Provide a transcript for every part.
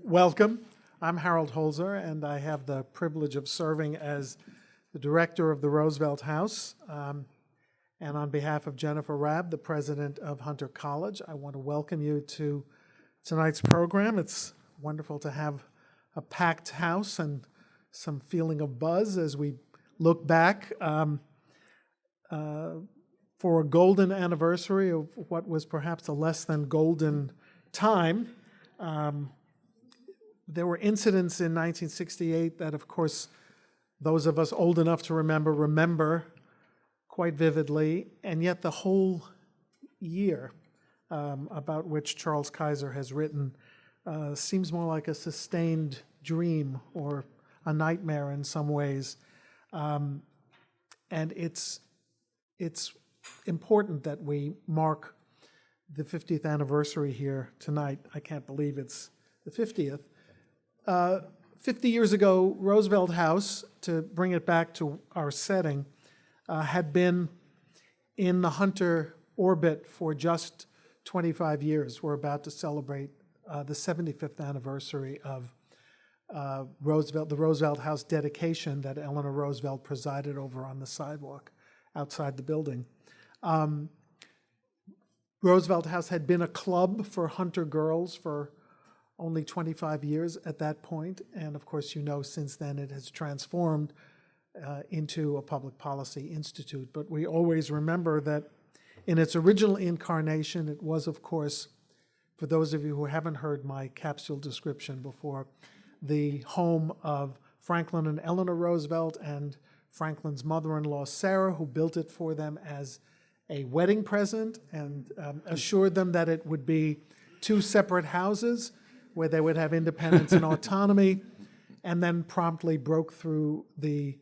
Welcome. I'm Harold Holzer, and I have the privilege of serving as the director of the Roosevelt House. And on behalf of Jennifer Rabb, the president of Hunter College, I want to welcome you to tonight's program. It's wonderful to have a packed house and some feeling of buzz as we look back for a golden anniversary of what was perhaps a less than golden time. There were incidents in 1968 that, of course, those of us old enough to remember quite vividly, and yet the whole year about which Charles Kaiser has written seems more like a sustained dream or a nightmare in some ways. And it's important that we mark the 50th anniversary here tonight. I can't believe it's the 50th. 50 years ago, Roosevelt House, to bring it back to our setting, had been in the Hunter orbit for just 25 years. We're about to celebrate the 75th anniversary of the Roosevelt House dedication that Eleanor Roosevelt presided over on the sidewalk outside the building. Roosevelt House had been a club for Hunter girls for only 25 years at that point, and of course, you know, since then it has transformed into a public policy institute. But we always remember that in its original incarnation, it was, of course, for those of you who haven't heard my capsule description before, the home of Franklin and Eleanor Roosevelt and Franklin's mother-in-law, Sarah, who built it for them as a wedding present and assured them that it would be two separate houses where they would have independence and autonomy, and then promptly broke through the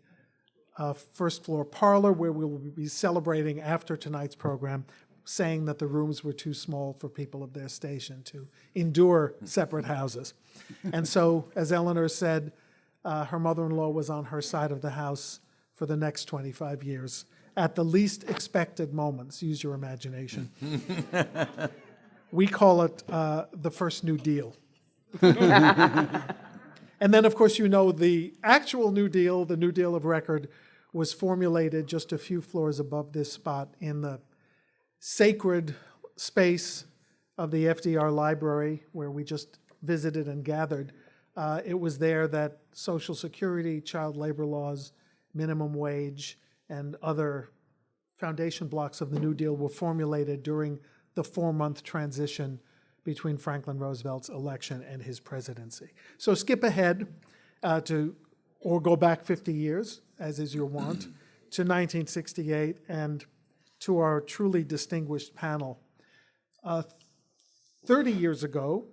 first floor parlor where we will be celebrating after tonight's program, saying that the rooms were too small for people of their station to endure separate houses. And so, as Eleanor said, her mother-in-law was on her side of the house for the next 25 years, at the least expected moments. Use your imagination. We call it the first New Deal. And then, of course, you know, the actual New Deal, the New Deal of record, was formulated just a few floors above this spot in the sacred space of the FDR Library, where we just visited and gathered. It was there that Social Security, child labor laws, minimum wage, and other foundation blocks of the New Deal were formulated during the 4-month transition between Franklin Roosevelt's election and his presidency. So skip ahead or go back 50 years, as is your wont, to 1968 and to our truly distinguished panel. 30 years ago,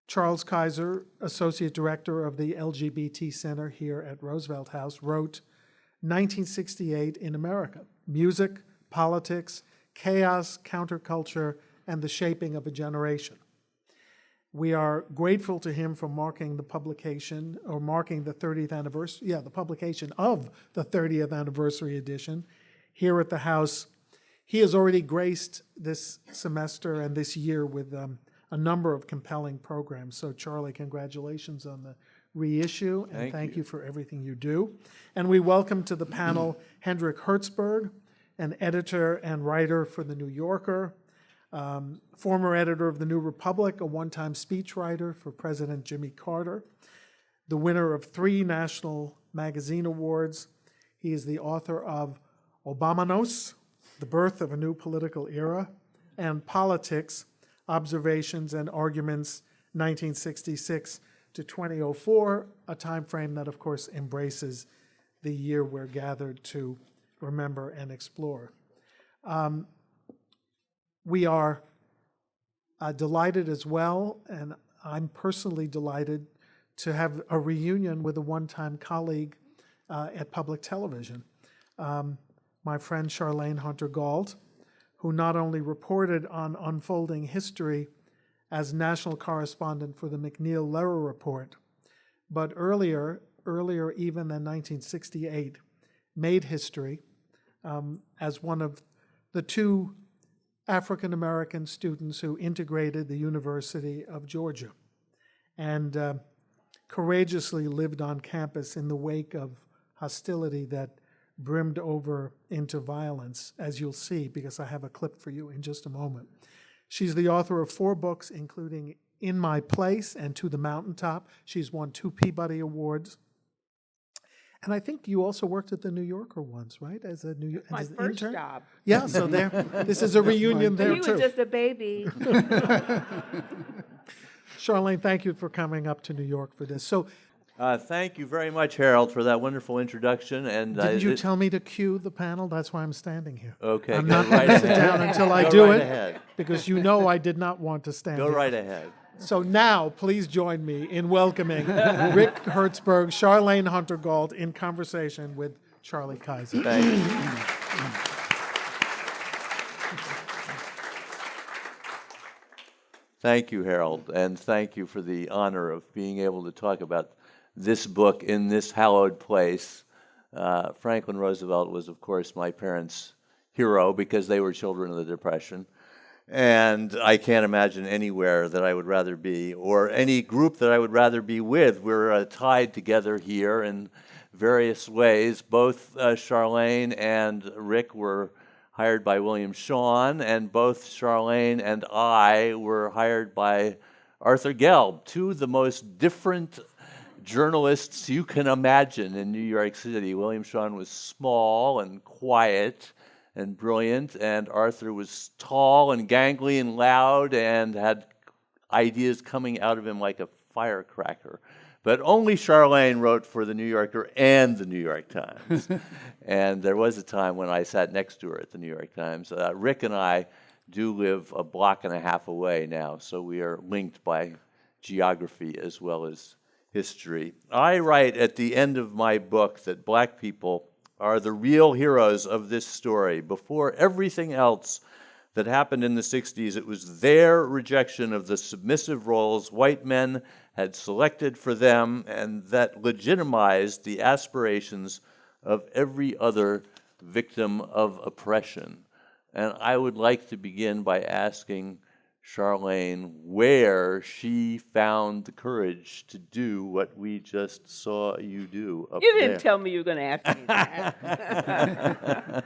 Charles Kaiser, Associate Director of the LGBT Center here at Roosevelt House, wrote 1968 in America: Music, Politics, Chaos, Counterculture, and the Shaping of a Generation. We are grateful to him for marking the publication, or marking the 30th anniversary, the publication of the 30th anniversary edition here at the House. He has already graced this semester and this year with a number of compelling programs. So Charlie, congratulations on the reissue, and thank you for everything you do. And we welcome to the panel Hendrik Hertzberg, an editor and writer for The New Yorker, former editor of The New Republic, a one-time speechwriter for President Jimmy Carter, the winner of 3 National Magazine Awards. He is the author of Obamanos, The Birth of a New Political Era, and Politics, Observations and Arguments, 1966 to 2004, a time frame that, of course, embraces the year we're gathered to remember and explore. We are delighted as well, and I'm personally delighted to have a reunion with a one-time colleague at public television, my friend Charlayne Hunter-Gault, who not only reported on unfolding history as national correspondent for the MacNeil-Lehrer Report, but earlier even than 1968, made history as one of the 2 African-American students who integrated the University of Georgia and courageously lived on campus in the wake of hostility that brimmed over into violence, as you'll see, because I have a clip for you in just a moment. She's the author of 4 books, including In My Place and To the Mountaintop. She's won 2 Peabody Awards. And I think you also worked at the New Yorker once, right? As a New York My as an first intern? job. Yeah, so there. This is a reunion there He too. was just a baby. Charlene, thank you for coming up to New York for this. So, Thank you very much, Harold, for that wonderful introduction. And didn't you tell me to cue the panel? That's why I'm standing here. Okay, I'm go not right going to sit ahead. down until I Go do right it, ahead. because you know I did not want to stand Go here. right ahead. So now, please join me in welcoming Rick Hertzberg, Charlene Hunter-Gault in conversation with Charlie Kaiser. Thank you. Thank you, Harold, and thank you for the honor of being able to talk about this book in this hallowed place. Franklin Roosevelt was, of course, my parents' hero because they were children of the Depression. And I can't imagine anywhere that I would rather be, or any group that I would rather be with. We're tied together here in various ways. Both Charlene and Rick were hired by William Shawn, and both Charlene and I were hired by Arthur Gelb, 2 of the most different journalists you can imagine in New York City. William Shawn was small and quiet and brilliant, and Arthur was tall and gangly and loud and had ideas coming out of him like a firecracker. But only Charlene wrote for The New Yorker and The New York Times. And there was a time when I sat next to her at The New York Times. Rick and I do live a block and a half away now, so we are linked by geography as well as history. I write at the end of my book that black people are the real heroes of this story. Before everything else that happened in the 60s, it was their rejection of the submissive roles white men had selected for them, and that legitimized the aspirations of every other victim of oppression. And I would like to begin by asking Charlene where she found the courage to do what we just saw you do up You didn't there. tell me you were going to ask me that.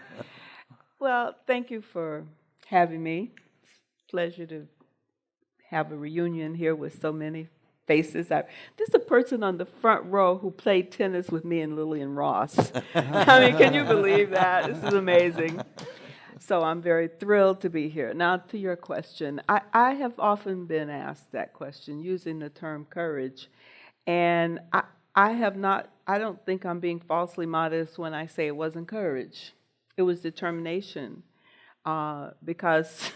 Well, thank you for having me. Pleasure to have a reunion here with so many faces. There's a person on the front row who played tennis with me and Lillian Ross. I mean, can you believe that? This is amazing. So I'm very thrilled to be here. Now, to your question, I have often been asked that question using the term courage, and I don't think I'm being falsely modest when I say it wasn't courage. It was determination, because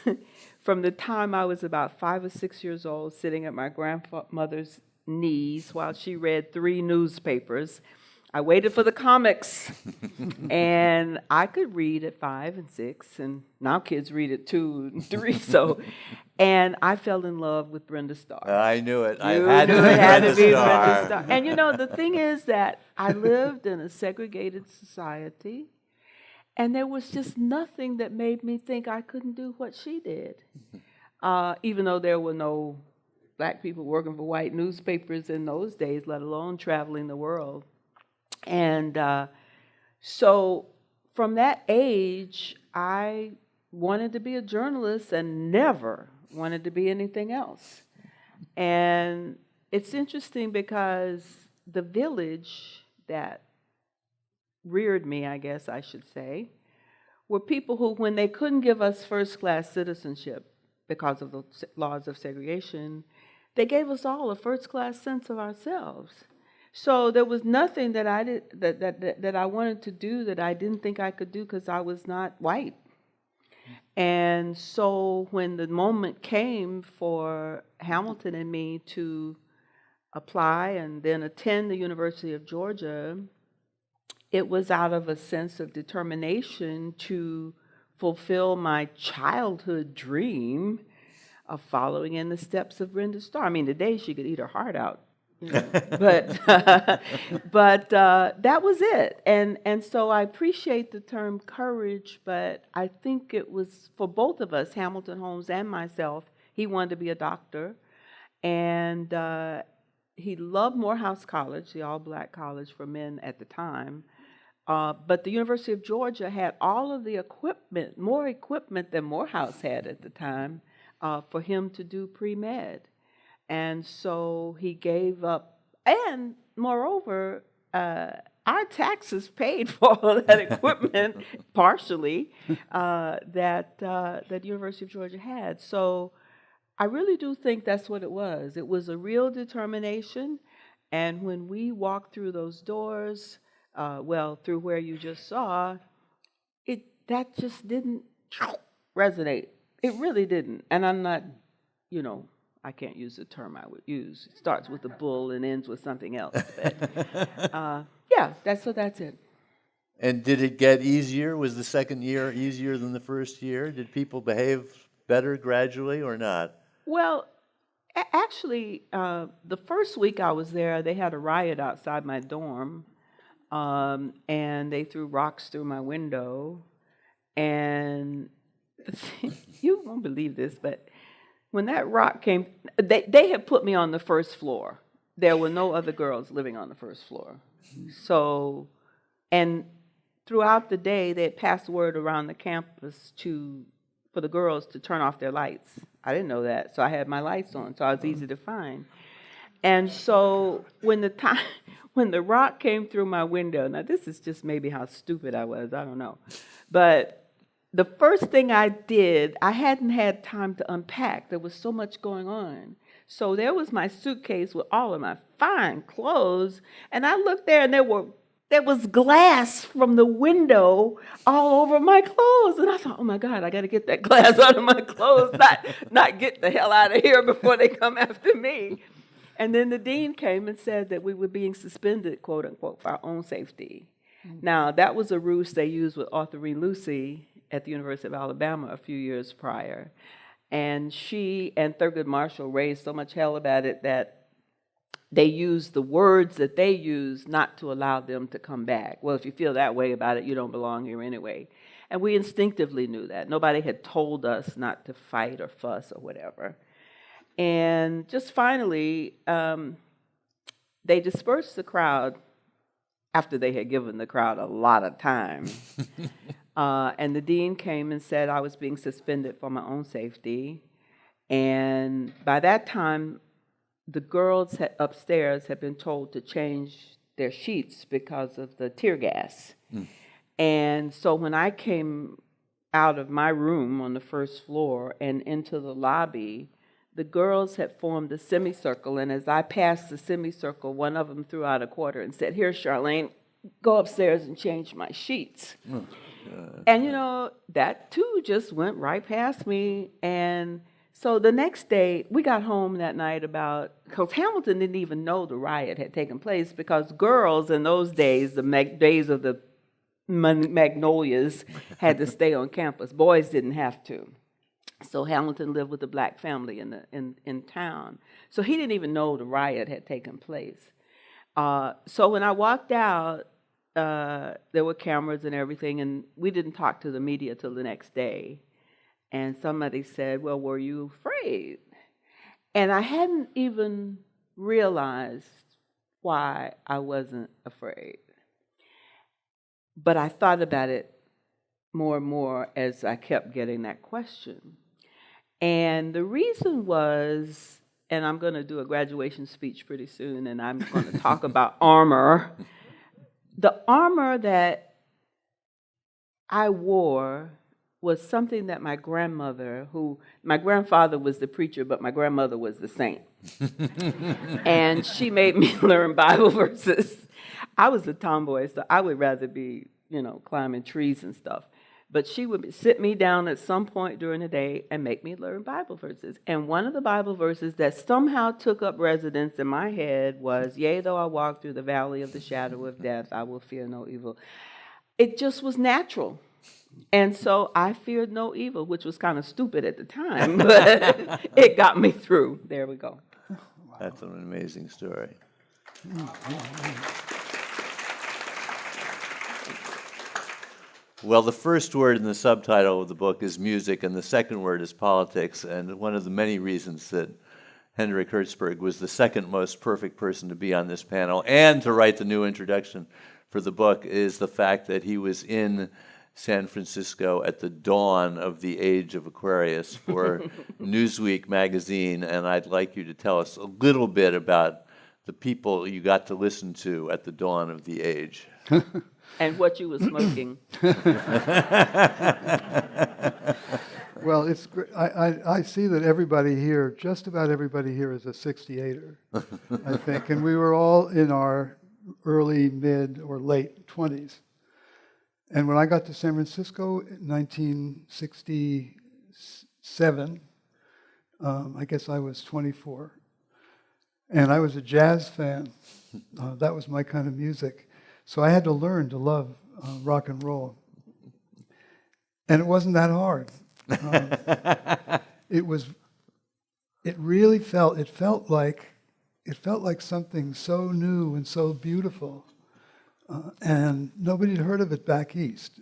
from the time I was about 5 or 6 years old, sitting at my grandmother's knees while she read 3 newspapers, I waited for the comics, and I could read at 5 and 6, and now kids read at 2 and 3. And I fell in love with Brenda Starr. I knew it. I You had to knew be it had Brenda to be Starr. Brenda Starr. And you know, the thing is that I lived in a segregated society, and there was just nothing that made me think I couldn't do what she did, even though there were no black people working for white newspapers in those days, let alone traveling the world. And so from that age, I wanted to be a journalist and never wanted to be anything else. And it's interesting because the village that reared me, I guess I should say, were people who, when they couldn't give us first-class citizenship because of the laws of segregation, they gave us all a first-class sense of ourselves. So there was nothing that I did that I wanted to do that I didn't think I could do because I was not white. And so when the moment came for Hamilton and me to apply and then attend the University of Georgia, it was out of a sense of determination to fulfill my childhood dream of following in the steps of Brenda Starr. I mean, today she could eat her heart out, But that was it. And so I appreciate the term courage, but I think it was for both of us, Hamilton Holmes and myself. He wanted to be a doctor, and he loved Morehouse College, the all-black college for men at the time. But the University of Georgia had all of the equipment, more equipment than Morehouse had at the time, for him to do pre-med. And so he gave up. And moreover, our taxes paid for all of that equipment, partially, that University of Georgia had. So I really do think that's what it was. It was a real determination. And when we walked through those doors, through where you just saw, that just didn't resonate. It really didn't. And I'm not, I can't use the term I would use. It starts with a bull and ends with something else. But, that's it. And did it get easier? Was the second year easier than the first year? Did people behave better gradually or not? Well, actually, the first week I was there, they had a riot outside my dorm, and they threw rocks through my window. And you won't believe this, but when that rock came, they had put me on the first floor. There were no other girls living on the first floor. So, and throughout the day, they had passed word around the campus for the girls to turn off their lights. I didn't know that, so I had my lights on, so I was easy to find. And so when the rock came through my window, now this is just maybe how stupid I was, I don't know. But the first thing I did, I hadn't had time to unpack. There was so much going on. So there was my suitcase with all of my fine clothes, and I looked there, and there was glass from the window all over my clothes. And I thought, oh my God, I got to get that glass out of my clothes, not get the hell out of here before they come after me. And then the dean came and said that we were being suspended, quote unquote, for our own safety. Now, that was a ruse they used with Arthur E. Lucy at the University of Alabama a few years prior. And she and Thurgood Marshall raised so much hell about it that they used the words that they used not to allow them to come back. Well, if you feel that way about it, you don't belong here anyway. And we instinctively knew that. Nobody had told us not to fight or fuss or whatever. And just finally, they dispersed the crowd after they had given the crowd a lot of time. And the dean came and said I was being suspended for my own safety. And by that time, the girls upstairs had been told to change their sheets because of the tear gas. And so when I came out of my room on the first floor and into the lobby, the girls had formed a semicircle, and as I passed the semicircle, one of them threw out a quarter and said, "Here, Charlene, go upstairs and change my sheets." And that too just went right past me. And so the next day, we got home that night because Hamilton didn't even know the riot had taken place, because girls in those days, the days of the Magnolias, had to stay on campus. Boys didn't have to. So Hamilton lived with a black family in town. So he didn't even know the riot had taken place. So when I walked out, there were cameras and everything, and we didn't talk to the media till the next day. And somebody said, "Well, were you afraid?" And I hadn't even realized why I wasn't afraid. But I thought about it more and more as I kept getting that question. And the reason was, and I'm going to do a graduation speech pretty soon, and I'm going to talk about armor. The armor that I wore was something that my grandfather was the preacher, but my grandmother was the saint. And she made me learn Bible verses. I was a tomboy, so I would rather be, climbing trees and stuff. But she would sit me down at some point during the day and make me learn Bible verses. And one of the Bible verses that somehow took up residence in my head was, "Yea, though I walk through the valley of the shadow of death, I will fear no evil." It just was natural. And so I feared no evil, which was kind of stupid at the time, but it got me through. There we go. That's an amazing story. Well, the first word in the subtitle of the book is music, and the second word is politics. And one of the many reasons that Hendrik Hertzberg was the second most perfect person to be on this panel and to write the new introduction for the book is the fact that he was in San Francisco at the dawn of the age of Aquarius for Newsweek magazine. And I'd like you to tell us a little bit about the people you got to listen to at the dawn of the age. And what you were smoking. Well, it's I see that everybody here, just about everybody here, is a 68er, I think, and we were all in our early, mid, or late 20s. And when I got to San Francisco in 1967, I guess I was 24, and I was a jazz fan. That was my kind of music. So I had to learn to love rock and roll. And it wasn't that hard. It felt like something so new and so beautiful. And nobody had heard of it back east.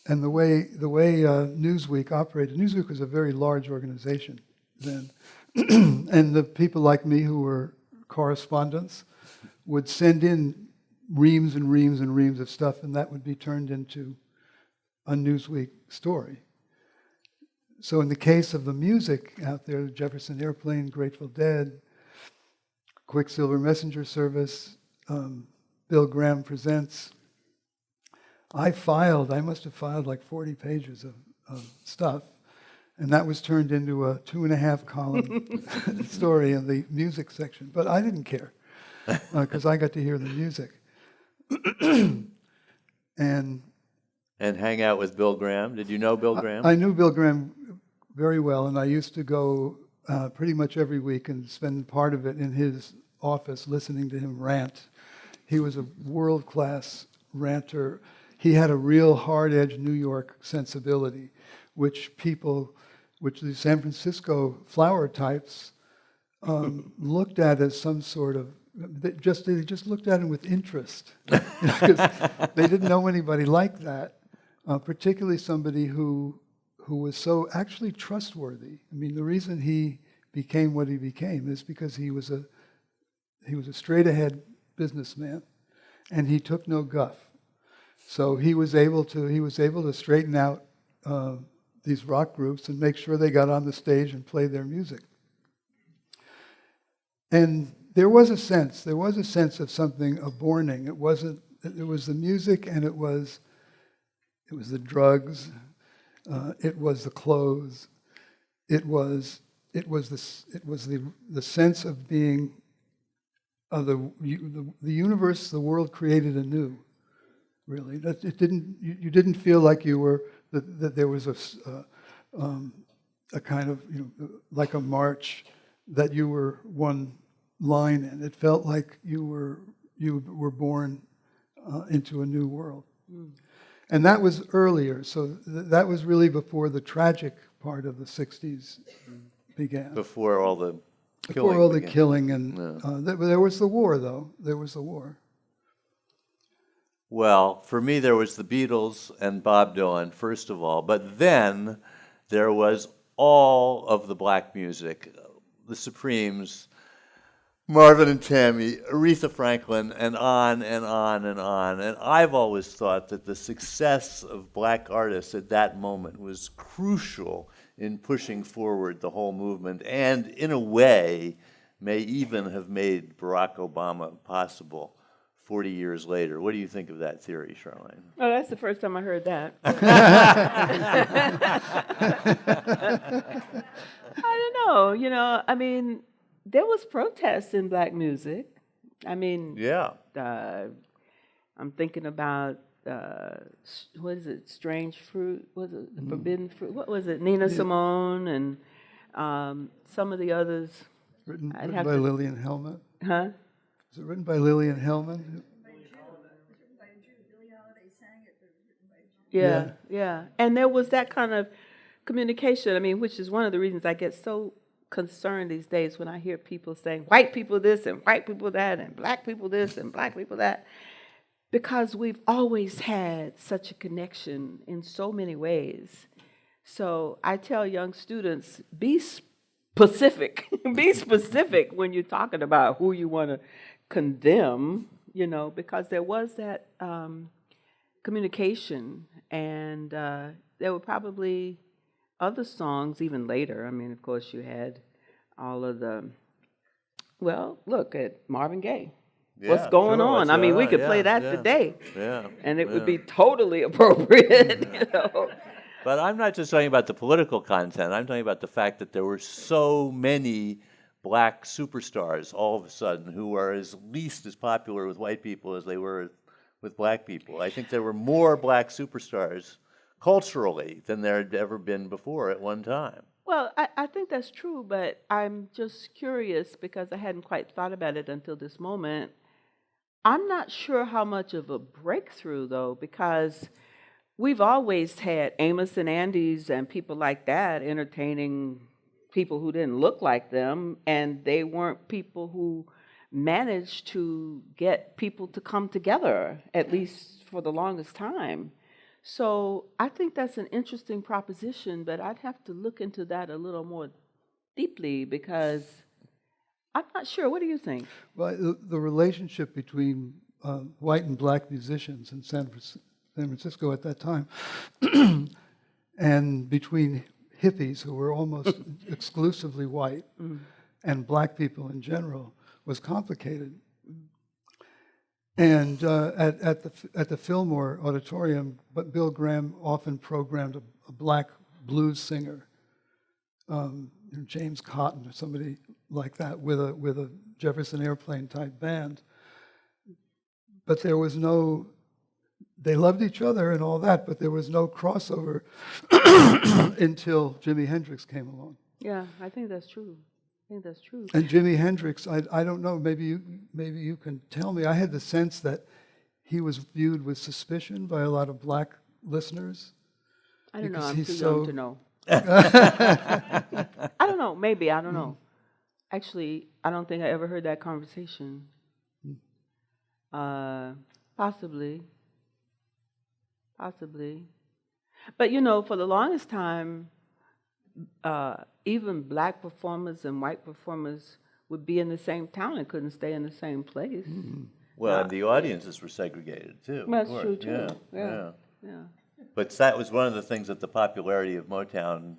And the way Newsweek operated, Newsweek was a very large organization then. And the people like me who were correspondents would send in reams and reams and reams of stuff, and that would be turned into a Newsweek story. So in the case of the music out there, Jefferson Airplane, Grateful Dead, Quicksilver Messenger Service, Bill Graham Presents, I must have filed like 40 pages of stuff, and that was turned into a 2.5 column story in the music section. But I didn't care, because I got to hear the music. And hang out with Bill Graham. Did you know Bill Graham? I knew Bill Graham very well, and I used to go pretty much every week and spend part of it in his office listening to him rant. He was a world-class ranter. He had a real hard-edged New York sensibility, which the San Francisco flower types looked at as some sort of, they just looked at him with interest, because they didn't know anybody like that, particularly somebody who was so actually trustworthy. I mean, the reason he became what he became is because he was a straight-ahead businessman, and he took no guff. So he was able to straighten out these rock groups and make sure they got on the stage and played their music. And there was a sense of something aborning. It was the music, and it was the drugs, it was the clothes, it was the sense of being of the universe, the world created anew. Really, you didn't feel like you were that there was a kind of, like a march that you were one line in. It felt like you were born into a new world. And that was earlier, so that was really before the tragic part of the 60s began. Before all the killing. Before all the began. killing, and there was the war, though. There was the war. Well, for me, there was the Beatles and Bob Dylan, first of all, but then there was all of the black music, the Supremes, Marvin and Tammy, Aretha Franklin, and on and on and on. And I've always thought that the success of black artists at that moment was crucial in pushing forward the whole movement, and in a way may even have made Barack Obama possible 40 years later. What do you think of that theory, Charlene? Oh, that's the first time I heard that. I don't know. I mean, there was protest in black music. I mean, Yeah. I'm thinking about, what is it, Strange Fruit? Was it the Forbidden Fruit? What was it? Nina Simone and some of the others. Written by to- Lillian Hellman. Huh? Was it written by Lillian Hellman? Yeah. And there was that kind of communication, I mean, which is one of the reasons I get so concerned these days when I hear people saying white people this and white people that and black people this and black people that, because we've always had such a connection in so many ways. So I tell young students, be specific. Be specific when you're talking about who you want to condemn, because there was that communication, and there were probably other songs even later. I mean, of course, you had all of the, well, look at Marvin Gaye. What's Yeah, going sure, on? what's I mean, going we on? could Yeah, play that yeah, today, Yeah. and it would yeah. be totally appropriate, But I'm not just talking about the political content. I'm talking about the fact that there were so many black superstars all of a sudden who are at least as popular with white people as they were with black people. I think there were more black superstars culturally than there had ever been before at one time. Well, I think that's true, but I'm just curious because I hadn't quite thought about it until this moment. I'm not sure how much of a breakthrough, though, because we've always had Amos and Andy's and people like that entertaining people who didn't look like them, and they weren't people who managed to get people to come together, at least for the longest time. So I think that's an interesting proposition, but I'd have to look into that a little more deeply because I'm not sure. What do you think? Well, the relationship between white and black musicians in San Francisco at that time, and between hippies who were almost exclusively white and black people in general was complicated. And at the Fillmore Auditorium, but Bill Graham often programmed a black blues singer, James Cotton or somebody like that, with a Jefferson Airplane type band. But there was no. They loved each other and all that, but there was no crossover until Jimi Hendrix came along. Yeah, I think that's true. I think that's true. And Jimi Hendrix, I don't know, maybe you can tell me. I had the sense that he was viewed with suspicion by a lot of black listeners. I don't know. because I'm he's too so- young to know. I don't know. Maybe. I don't know. Actually, I don't think I ever heard that conversation. Possibly. But, for the longest time, even black performers and white performers would be in the same town and couldn't stay in the same place. Well, and the audiences were segregated too. of That's course. true, too. Yeah. Yeah. But that was one of the things that the popularity of Motown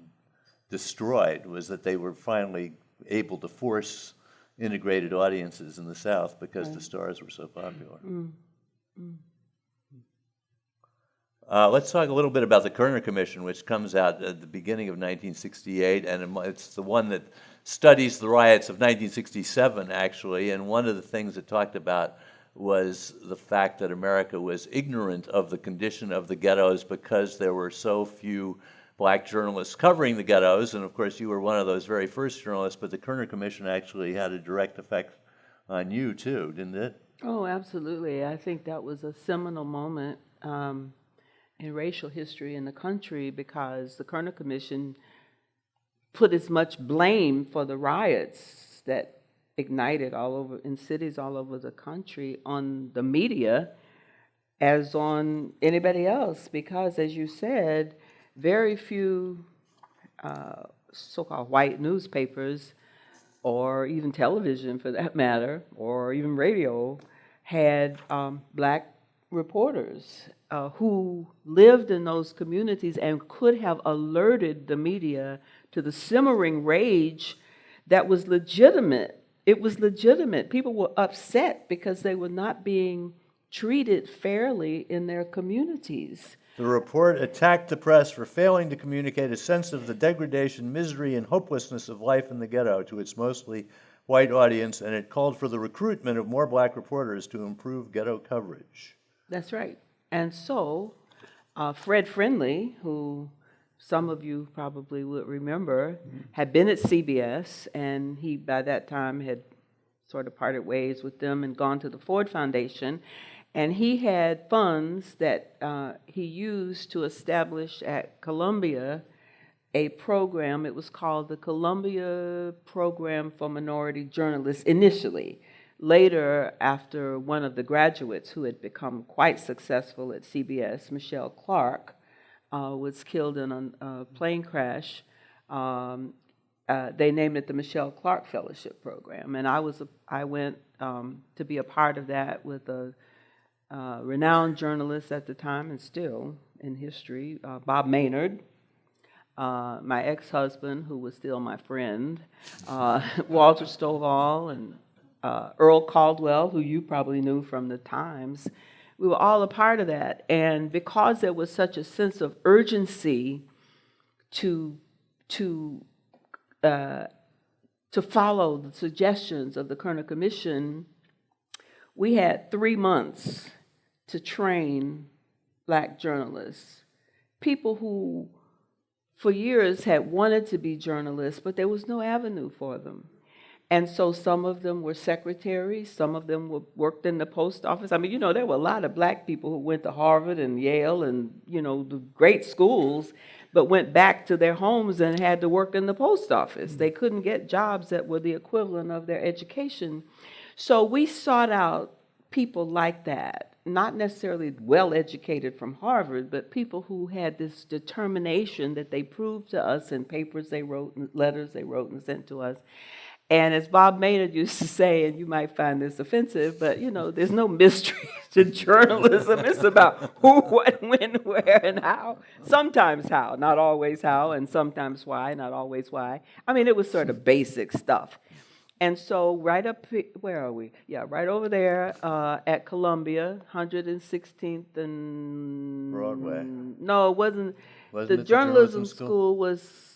destroyed, was that they were finally able to force integrated audiences in the South because the stars were so popular. Let's talk a little bit about the Kerner Commission, which comes out at the beginning of 1968, and it's the one that studies the riots of 1967, actually, and one of the things it talked about was the fact that America was ignorant of the condition of the ghettos because there were so few black journalists covering the ghettos, and of course you were one of those very first journalists, but the Kerner Commission actually had a direct effect on you too, didn't it? Oh, absolutely. I think that was a seminal moment in racial history in the country because the Kerner Commission put as much blame for the riots that ignited all over in cities all over the country on the media as on anybody else because, as you said, very few so-called white newspapers or even television for that matter or even radio had black reporters who lived in those communities and could have alerted the media to the simmering rage that was legitimate. It was legitimate. People were upset because they were not being treated fairly in their communities. The report attacked the press for failing to communicate a sense of the degradation, misery, and hopelessness of life in the ghetto to its mostly white audience, and it called for the recruitment of more black reporters to improve ghetto coverage. That's right. And so Fred Friendly, who some of you probably would remember, had been at CBS, and he, by that time, had sort of parted ways with them and gone to the Ford Foundation. And he had funds that he used to establish at Columbia a program. It was called the Columbia Program for Minority Journalists initially. Later, after one of the graduates who had become quite successful at CBS, Michelle Clark, was killed in a plane crash, they named it the Michelle Clark Fellowship Program. And I went to be a part of that with a renowned journalist at the time and still in history, Bob Maynard, my ex-husband, who was still my friend, Walter Stovall, and Earl Caldwell, who you probably knew from the Times. We were all a part of that. And because there was such a sense of urgency to follow the suggestions of the Kerner Commission, we had 3 months to train Black journalists, people who for years had wanted to be journalists, but there was no avenue for them. And so some of them were secretaries, some of them worked in the post office. I mean, there were a lot of Black people who went to Harvard and Yale and, the great schools, but went back to their homes and had to work in the post office. They couldn't get jobs that were the equivalent of their education. So we sought out people like that, not necessarily well-educated from Harvard, but people who had this determination that they proved to us in papers they wrote, and letters they wrote and sent to us. And as Bob Maynard used to say, and you might find this offensive, but there's no mystery to journalism. It's about who, what, when, where, and how. Sometimes how, not always how, and sometimes why, not always why. I mean, it was sort of basic stuff. And so right up, where are we? Yeah, right over there at Columbia, 116th and... Broadway. No, it wasn't. Wasn't The it the journalism school was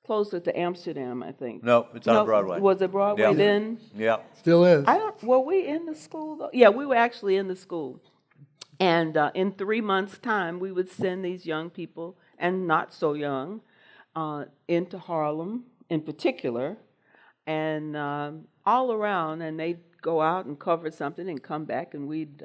closer to Amsterdam, I think. No, it's on Broadway. Was it Broadway Yeah. then? Yeah. Still is. Were we in the school though? Yeah, we were actually in the school. And in 3 months' time, we would send these young people, and not so young, into Harlem in particular, and all around, and they'd go out and cover something and come back, and we'd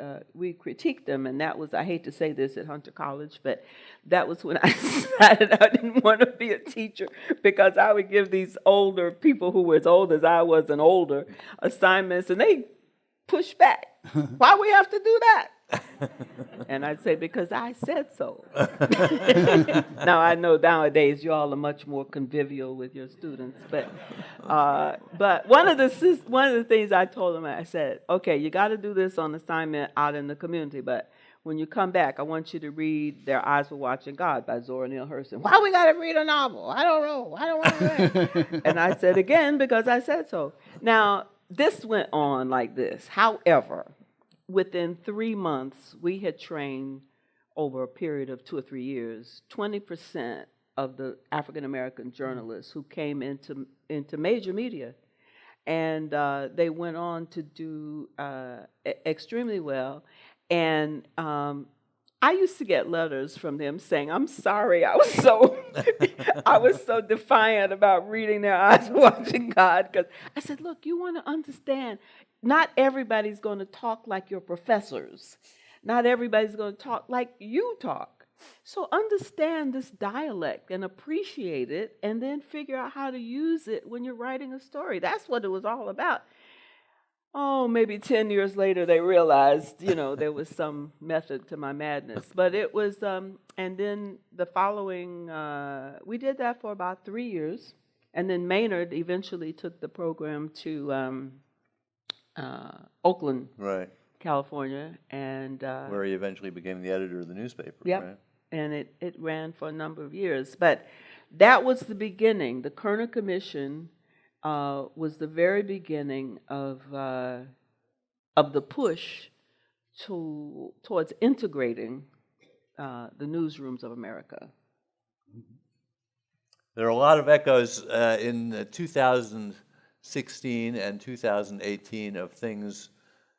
critique them. And that was, I hate to say this at Hunter College, but that was when I decided I didn't want to be a teacher, because I would give these older people who were as old as I was and older assignments, and they push back. Why we have to do that? And I'd say, because I said so. Now, I know nowadays you all are much more convivial with your students, but one of the things I told them, I said, okay, you got to do this on assignment out in the community, but when you come back, I want you to read Their Eyes Were Watching God by Zora Neale Hurston. Why we got to read a novel? I don't know. I don't want to read. And I said, again, because I said so. Now, this went on like this. However, within 3 months, we had trained over a period of 2 or 3 years, 20% of the African-American journalists who came into major media. And they went on to do extremely well. And I used to get letters from them saying, I'm sorry, I was so defiant about reading Their Eyes Watching God. Because I said, look, you want to understand, not everybody's going to talk like your professors. Not everybody's going to talk like you talk. So understand this dialect and appreciate it, and then figure out how to use it when you're writing a story. That's what it was all about. Oh, maybe 10 years later they realized, there was some method to my madness. But it was, and then the following, we did that for about 3 years. And then Maynard eventually took the program to Oakland, Right. California. And Where he eventually became the editor of the newspaper. Yep. Right? And it ran for a number of years. But that was the beginning. The Kerner Commission was the very beginning of the push towards integrating the newsrooms of America. There are a lot of echoes in 2016 and 2018 of things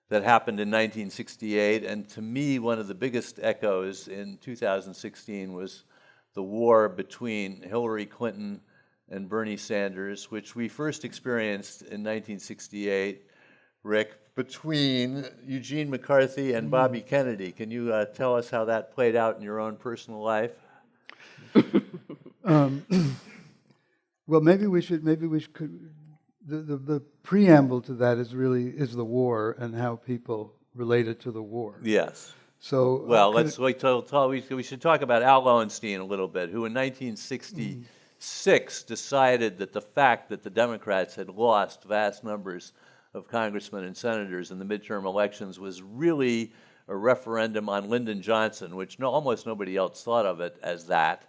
that happened in 1968, and to me, one of the biggest echoes in 2016 was the war between Hillary Clinton and Bernie Sanders, which we first experienced in 1968, Rick, between Eugene McCarthy and Bobby Kennedy. Can you tell us how that played out in your own personal life? Well, maybe we should. The preamble to that is the war and how people related to the war. Yes. So Well, could let's wait till we should talk about Al Lowenstein a little bit, who in 1966 decided that the fact that the Democrats had lost vast numbers of congressmen and senators in the midterm elections was really a referendum on Lyndon Johnson, which almost nobody else thought of it as that.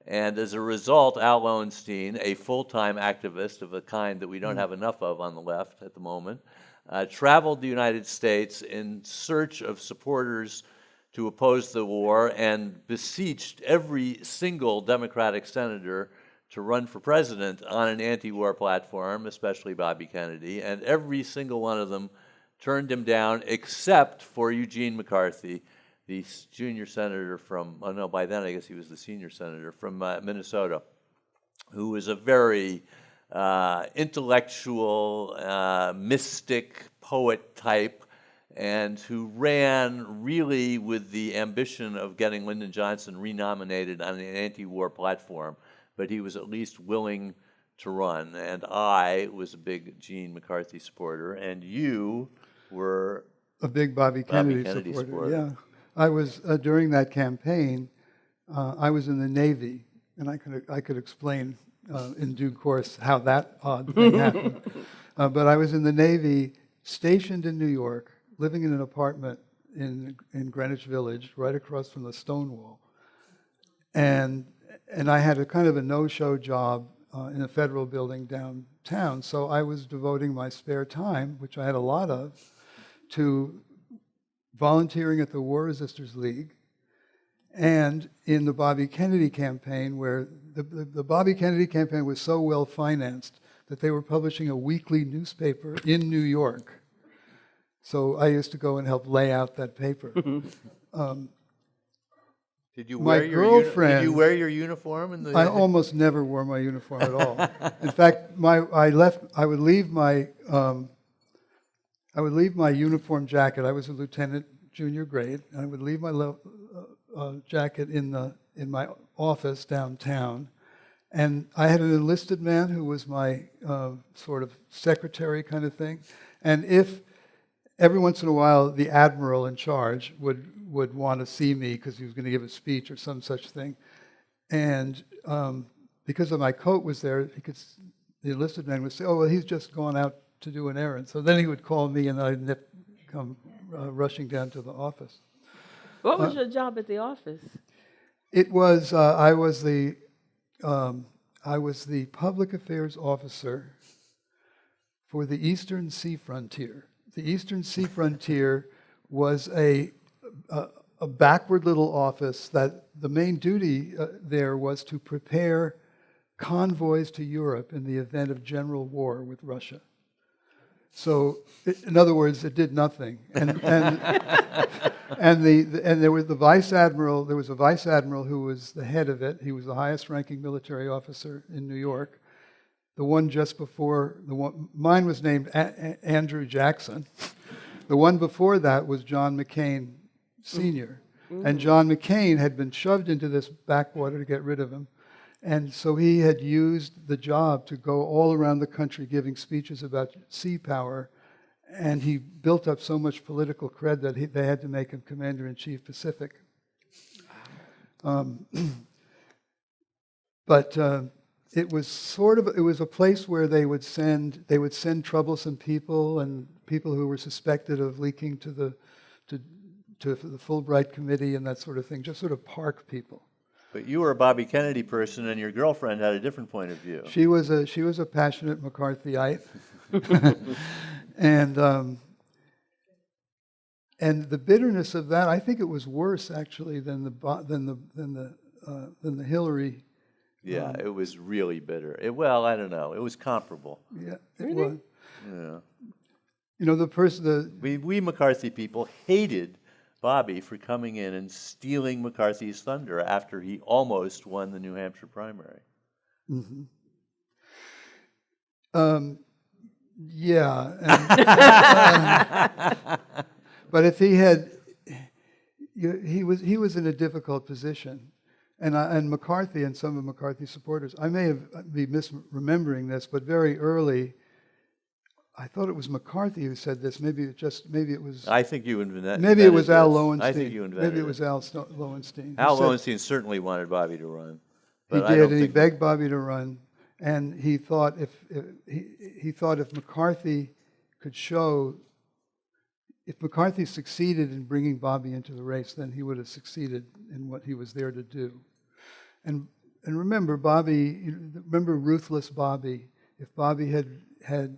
And as a result, Al Lowenstein, a full-time activist of a kind that we don't have enough of on the left at the moment, traveled the United States in search of supporters to oppose the war and beseeched every single Democratic senator to run for president on an anti-war platform, especially Bobby Kennedy, and every single one of them turned him down except for Eugene McCarthy, the junior senator from, oh no, by then I guess he was the senior senator from Minnesota, who was a very intellectual, mystic, poet type, and who ran really with the ambition of getting Lyndon Johnson renominated on an anti-war platform, but he was at least willing to run. And I was a big Gene McCarthy supporter, and you were a big Bobby Kennedy supporter. Yeah, I was during that campaign. I was in the Navy, and I could explain in due course how that odd thing happened. But I was in the Navy, stationed in New York, living in an apartment in Greenwich Village, right across from the Stonewall, and I had a kind of a no-show job in a federal building downtown. So I was devoting my spare time, which I had a lot of, to volunteering at the War Resisters League and in the Bobby Kennedy campaign, where the Bobby Kennedy campaign was so well financed that they were publishing a weekly newspaper in New York. So I used to go and help lay out that paper. Did you My wear your girlfriend- Did you wear your uniform in the? I almost never wore my uniform at all. In fact, I would leave my uniform jacket. I was a lieutenant, junior grade, and I would leave my jacket in my office downtown. And I had an enlisted man who was my sort of secretary kind of thing. And if every once in a while the admiral in charge would want to see me because he was going to give a speech or some such thing, and because of my coat was there, the enlisted man would say, "Oh, well, he's just gone out to do an errand." So then he would call me, and I'd come rushing down to the office. What was your job at the office? It was I was the public affairs officer for the Eastern Sea Frontier. The Eastern Sea Frontier was a backward little office that the main duty there was to prepare convoys to Europe in the event of general war with Russia. So, in other words, it did nothing. And there was the vice admiral. There was a vice admiral who was the head of it. He was the highest-ranking military officer in New York. The one just before mine was named Andrew Jackson. The one before that was John McCain Sr. And John McCain had been shoved into this backwater to get rid of him. And so he had used the job to go all around the country giving speeches about sea power. And he built up so much political cred that they had to make him Commander-in-Chief Pacific. But it was a place where they would send troublesome people and people who were suspected of leaking to the Fulbright Committee and that sort of thing, just sort of park people. But you were a Bobby Kennedy person, and your girlfriend had a different point of view. She was a passionate McCarthyite, and the bitterness of that, I think it was worse actually than the Hillary. Yeah, it was really bitter. Well, I don't know. It was comparable. Yeah, it was. Yeah. You know, We McCarthy people hated Bobby for coming in and stealing McCarthy's thunder after he almost won the New Hampshire primary. Mm-hmm. Yeah. But if he was in a difficult position, and McCarthy and some of McCarthy's supporters. I may be misremembering this, but very early, I thought it was McCarthy who said this. Maybe it was. I think you invented. Maybe it was Al Lowenstein. I think you invented. Maybe it was Al Lowenstein. Al Lowenstein certainly wanted Bobby to run. He But I did, don't and he think- begged Bobby to run. And he thought if McCarthy could show, if McCarthy succeeded in bringing Bobby into the race, then he would have succeeded in what he was there to do. And remember, remember ruthless Bobby. If Bobby had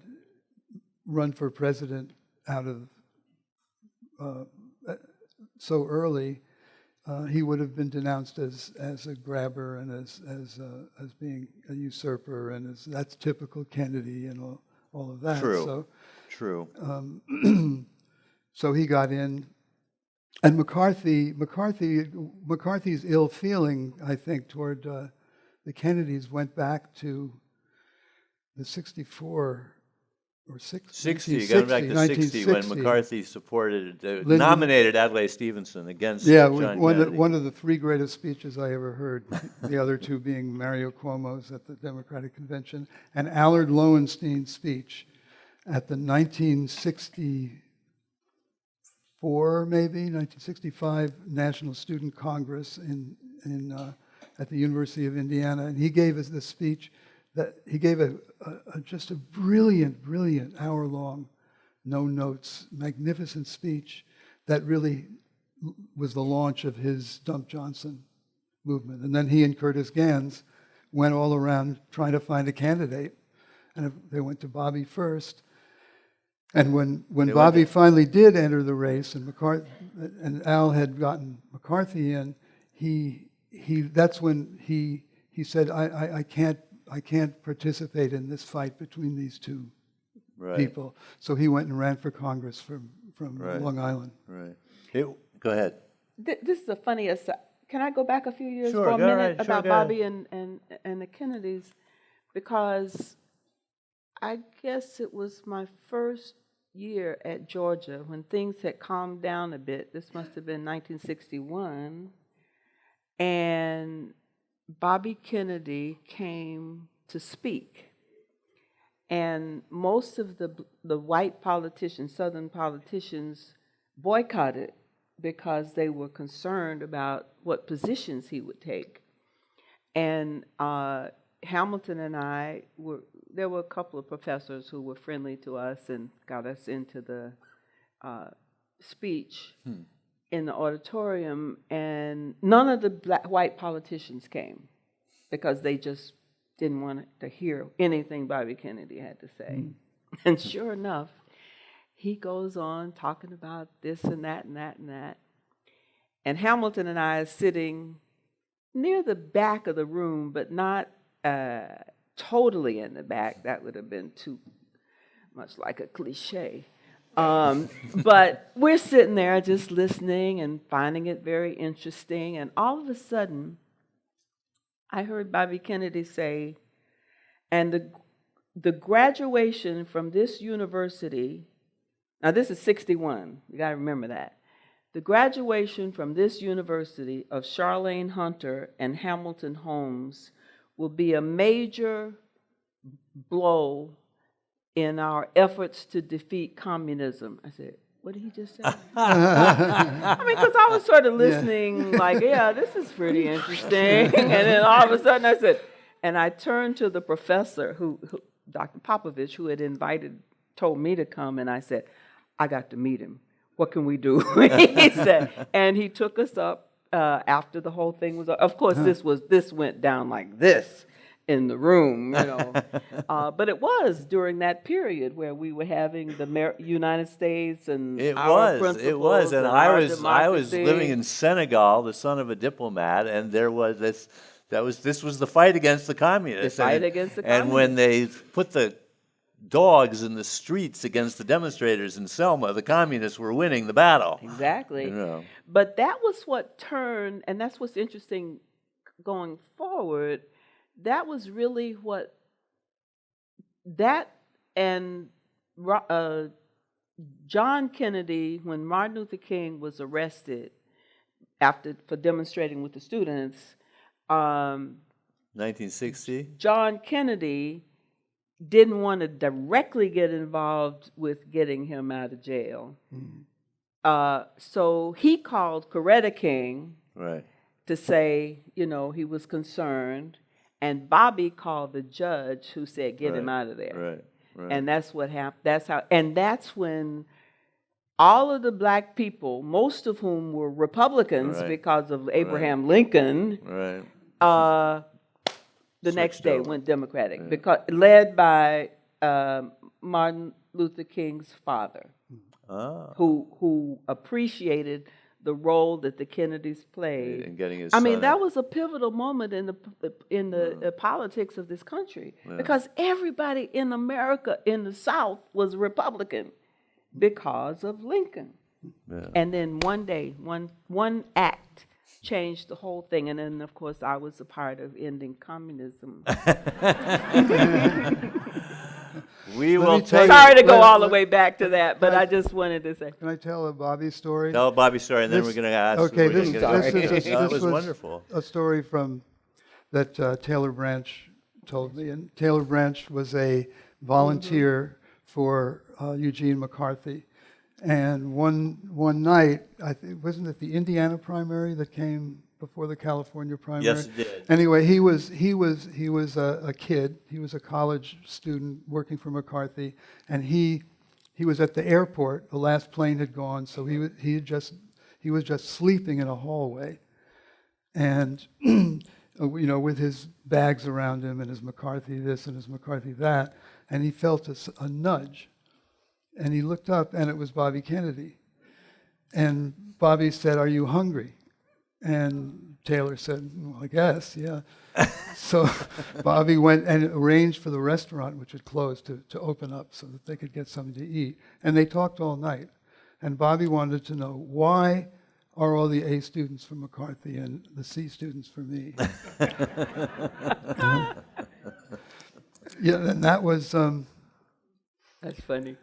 run for president out of so early, he would have been denounced as a grabber and as being a usurper, and that's typical Kennedy and all of that. True. So, True. so he got in, and McCarthy's ill feeling, I think, toward the Kennedys went back to the 64 or 60, going back to 60, when 1960. McCarthy supported, Lyndon- nominated Adlai Stevenson against Yeah, John Kennedy. one of the three greatest speeches I ever heard, the other two being Mario Cuomo's at the Democratic Convention and Allard Lowenstein's speech at the 1964, maybe, 1965 National Student Congress at the University of Indiana. And he gave us this speech that he gave just a brilliant hour-long, no notes, magnificent speech that really was the launch of his Dump Johnson movement. And then he and Curtis Gans went all around trying to find a candidate. And they went to Bobby first. And when Bobby finally did enter the race, and Al had gotten McCarthy in, that's when he said, I can't participate in this fight between these two Right. people. So he went and ran for Congress from Right. Long Island. Right. Go ahead. This is the funniest. Can I go back a few years Sure, for a go minute right, sure, about go ahead. Bobby and the Kennedys? Because I guess it was my first year at Georgia when things had calmed down a bit. This must have been 1961. And Bobby Kennedy came to speak. And most of the white politicians, Southern politicians, boycotted because they were concerned about what positions he would take. And Hamilton and I there were a couple of professors who were friendly to us and got us into the speech in the auditorium, and none of the white politicians came because they just didn't want to hear anything Bobby Kennedy had to say. And sure enough, he goes on talking about this and that and that and that. And Hamilton and I are sitting near the back of the room, but not totally in the back. That would have been too much like a cliche. But we're sitting there just listening and finding it very interesting. And all of a sudden, I heard Bobby Kennedy say, and the graduation from this university, now this is 61, you got to remember that. The graduation from this university of Charlene Hunter and Hamilton Holmes will be a major blow in our efforts to defeat communism. I said, what did he just say? I mean, because I was sort of listening, like, yeah, this is pretty interesting. And then all of a sudden I said, and I turned to the professor, who Dr. Popovich, who had told me to come, and I said, I got to meet him. What can we do? He said, and he took us up after the whole thing was. Of course, this went down like this in the room, you know. But it was during that period where we were having the United States and our principles. It was, and our I was democracy. living in Senegal, the son of a diplomat, and there was this. This was the fight against the communists. The fight against the And when they put the dogs in the streets against the demonstrators in Selma, the communists were winning the battle. Exactly. You know. But that was what turned, and that's what's interesting going forward. That was really what that and John Kennedy, when Martin Luther King was arrested for demonstrating with the students, 1960? John Kennedy didn't want to directly get involved with getting him out of jail. So he called Coretta King Right. to say, you know, he was concerned. And Bobby called the judge who said, get him Right, out of there. Right. Right. And that's what happened. That's when all of the black people, most of whom were Republicans Right. because of Abraham Lincoln, Right. the next Switched day over. went Democratic, because led by Martin Luther King's father, Ah. who appreciated the role that the Kennedys played. And getting his I mean, son that out. was a pivotal moment in the politics of this country, because everybody in America in the South was Republican because of Lincoln. Yeah. And then one day, one act changed the whole thing. And then, of course, I was a part of ending communism. We Let will me tell take. you- Sorry to go let- all the let- way back to that, but I just wanted to say. Can I tell a Bobby story? Tell Bobby's story, and then This- we're going to ask. okay, we're this- gonna- this is- No, it this was was- wonderful. A story from that Taylor Branch told me. And Taylor Branch was a volunteer for Eugene McCarthy. And one night, wasn't it the Indiana primary that came before the California primary? Yes, it did. Anyway, he was a kid. He was a college student working for McCarthy, and he was at the airport. The last plane had gone, so he was just sleeping in a hallway, and you know, with his bags around him and his McCarthy this and his McCarthy that, and he felt a nudge, and he looked up, and it was Bobby Kennedy, and Bobby said, "Are you hungry?" And Taylor said, "Well, I guess, yeah." So Bobby went and arranged for the restaurant, which had closed, to open up so that they could get something to eat. And they talked all night. And Bobby wanted to know, why are all the A students for McCarthy and the C students for me? Yeah, and that was, That's funny.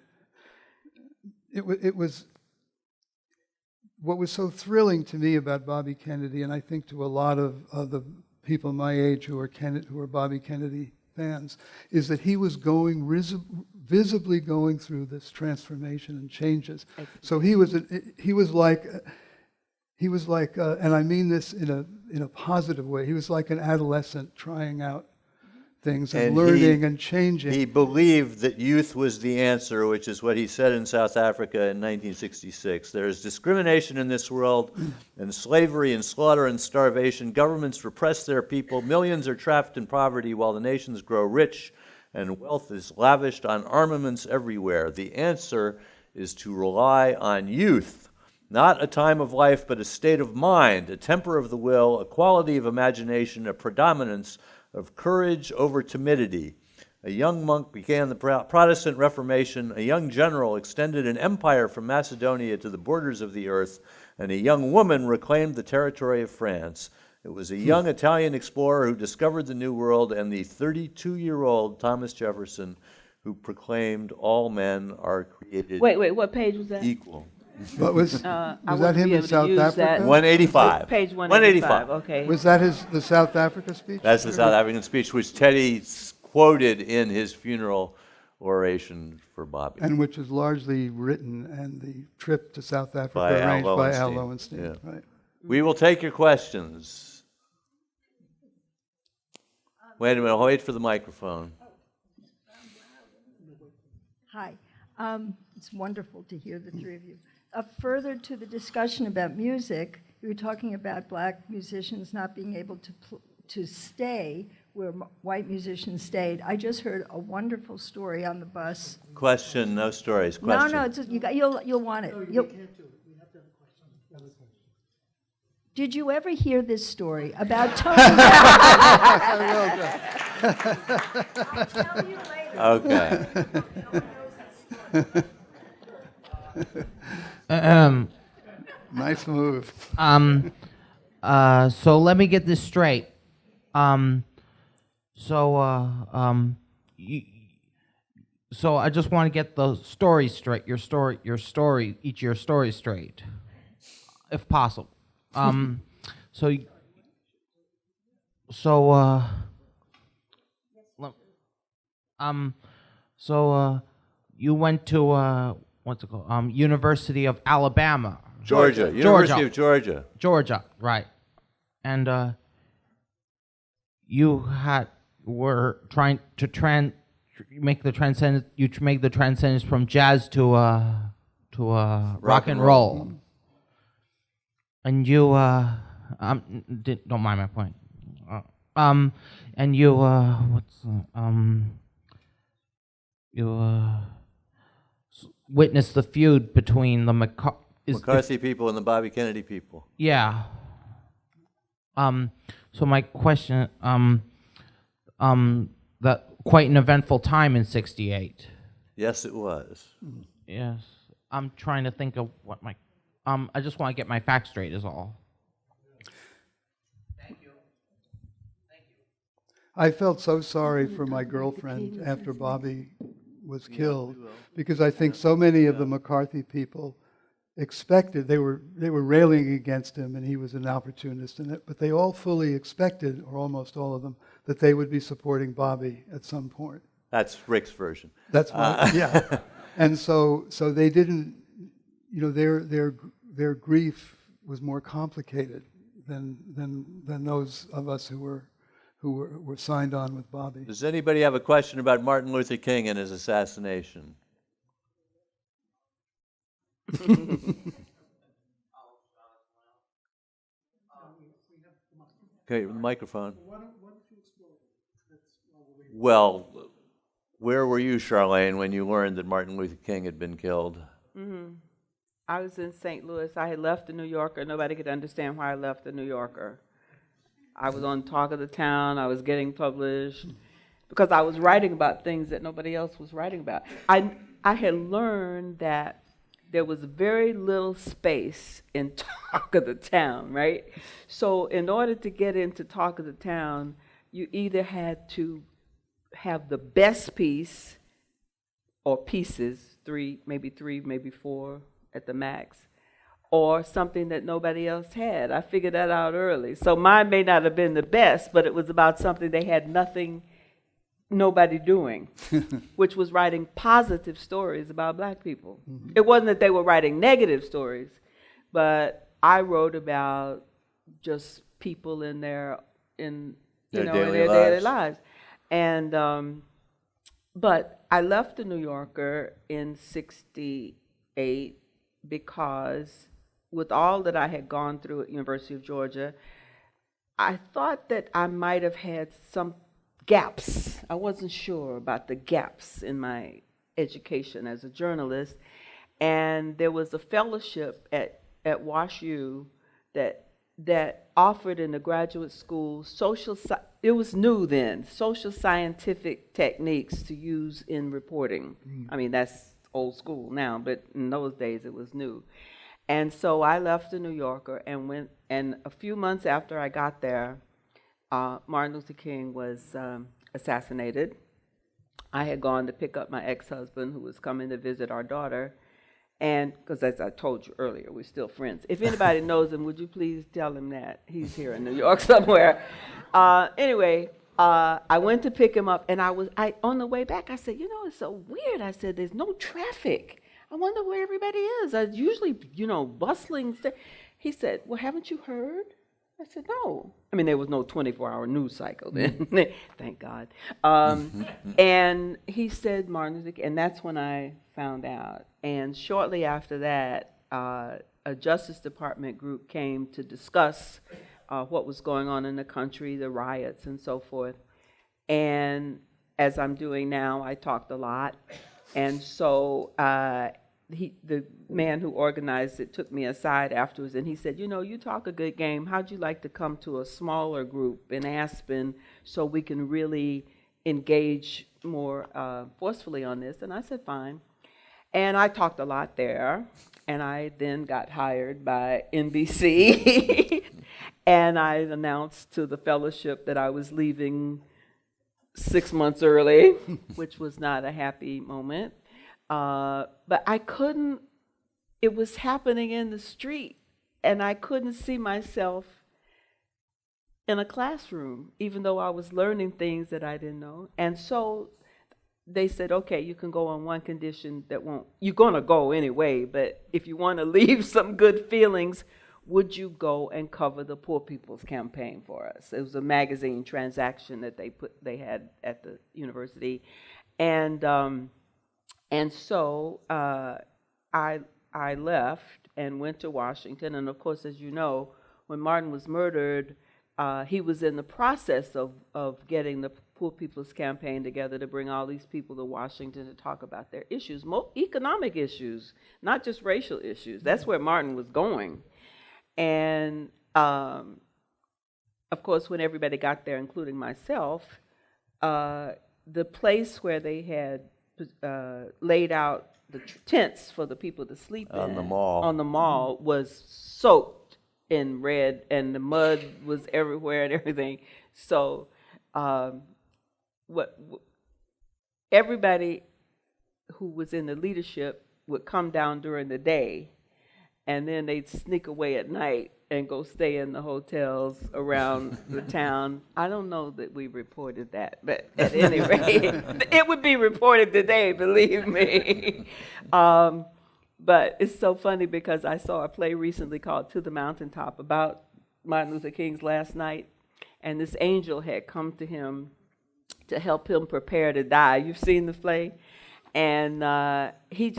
it was what was so thrilling to me about Bobby Kennedy, and I think to a lot of the people my age who are Bobby Kennedy fans, is that he was visibly going through this transformation and changes. So he was like, and I mean this in a positive way. He was like an adolescent trying out things and learning and changing. He believed that youth was the answer, which is what he said in South Africa in 1966. There is discrimination in this world, and slavery and slaughter and starvation. Governments repress their people. Millions are trapped in poverty while the nations grow rich, and wealth is lavished on armaments everywhere. The answer is to rely on youth. Not a time of life, but a state of mind, a temper of the will, a quality of imagination, a predominance of courage over timidity. A young monk began the Protestant Reformation. A young general extended an empire from Macedonia to the borders of the earth. And a young woman reclaimed the territory of France. It was a young Italian explorer who discovered the New World, and the 32-year-old Thomas Jefferson who proclaimed all men are created Wait, what page was that? equal. But was I that wouldn't him be in able to South use that. Africa? 185. Page 185, okay. Was that the South Africa speech? That's the South African speech, which Teddy quoted in his funeral oration for Bobby. And which was largely written, and the trip to South Africa By Al arranged by Al Lowenstein. Lowenstein. Yeah. Right. We will take your questions. Wait a minute, I'll wait for the microphone. Hi. It's wonderful to hear the three of you. Further to the discussion about music, you were talking about black musicians not being able to stay where white musicians stayed. I just heard a wonderful story on the bus. Question, no stories. Question. No, it's you'll want it. Did you ever hear this story about Tony? I'll tell you later. Okay. Nice move. So let me get this straight. So I just want to get the story straight. Your story straight, if possible. So so lem- um, you went to what's it called? University of Alabama, Georgia, University of Georgia. Georgia, right? And you were trying to make the transcendence. You make the transcendence from jazz to rock and roll. And you don't mind my point. And you witnessed the feud between the McCarthy people and the Bobby Kennedy people. yeah. So my question, that quite an eventful time in '68. Yes, it was. Yes. I'm trying to think of what my, I just want to get my facts straight is all. I felt so sorry for my girlfriend after Bobby was killed, because I think so many of the McCarthy people expected, they were railing against him and he was an opportunist in it, but they all fully expected, or almost all of them, that they would be supporting Bobby at some point. That's Rick's version. That's what, yeah. And so they didn't, their grief was more complicated than those of us who were signed on with Bobby. Does anybody have a question about Martin Luther King and his assassination? Okay, microphone. Well, where were you, Charlene, when you learned that Martin Luther King had been killed? I was in St. Louis. I had left the New Yorker. Nobody could understand why I left the New Yorker. I was on Talk of the Town. I was getting published because I was writing about things that nobody else was writing about. I had learned that there was very little space in Talk of the Town, right? So in order to get into Talk of the Town, you either had to have the best piece or pieces, three, maybe four at the max, or something that nobody else had. I figured that out early. So mine may not have been the best, but it was about something they had nobody doing, which was writing positive stories about black people. It wasn't that they were writing negative stories, but I wrote about just people in their daily lives. And but I left the New Yorker in '68 because with all that I had gone through at University of Georgia, I thought that I might have had some gaps. I wasn't sure about the gaps in my education as a journalist. And there was a fellowship at WashU that offered in the graduate school it was new then, social scientific techniques to use in reporting. I mean, that's old school now, but in those days it was new. And so I left the New Yorker and went, and a few months after I got there, Martin Luther King was assassinated. I had gone to pick up my ex-husband who was coming to visit our daughter. And because as I told you earlier, we're still friends. If anybody knows him, would you please tell him that? He's here in New York somewhere. Anyway, I went to pick him up, and on the way back, I said, it's so weird. I said, there's no traffic. I wonder where everybody is. I usually, bustling. He said, well, haven't you heard? I said, no. I mean, there was no 24-hour news cycle then. Thank God. And he said, Martin Luther King, and that's when I found out. And shortly after that, a Justice Department group came to discuss what was going on in the country, the riots and so forth. And as I'm doing now, I talked a lot. And so the man who organized it took me aside afterwards, and he said, you talk a good game. How'd you like to come to a smaller group in Aspen so we can really engage more forcefully on this? And I said, fine. And I talked a lot there, and I then got hired by NBC, and I announced to the fellowship that I was leaving 6 months early, which was not a happy moment. But I couldn't, it was happening in the street, and I couldn't see myself in a classroom, even though I was learning things that I didn't know. And so they said, okay, you can go on one condition that won't, you're going to go anyway, but if you want to leave some good feelings, would you go and cover the Poor People's Campaign for us? It was a magazine transaction that they had at the university. And so I left and went to Washington. And of course, as you know, when Martin was murdered, he was in the process of getting the Poor People's Campaign together to bring all these people to Washington to talk about their issues, economic issues, not just racial issues. That's where Martin was going. And of course, when everybody got there, including myself, the place where they had laid out the tents for the people to sleep On the mall. on the mall was soaked in red, and the mud was everywhere and everything. So everybody who was in the leadership would come down during the day, and then they'd sneak away at night and go stay in the hotels around the town. I don't know that we reported that, but at any rate, it would be reported today, believe me. But it's so funny because I saw a play recently called To the Mountaintop about Martin Luther King's last night, and this angel had come to him to help him prepare to die. You've seen the play? And he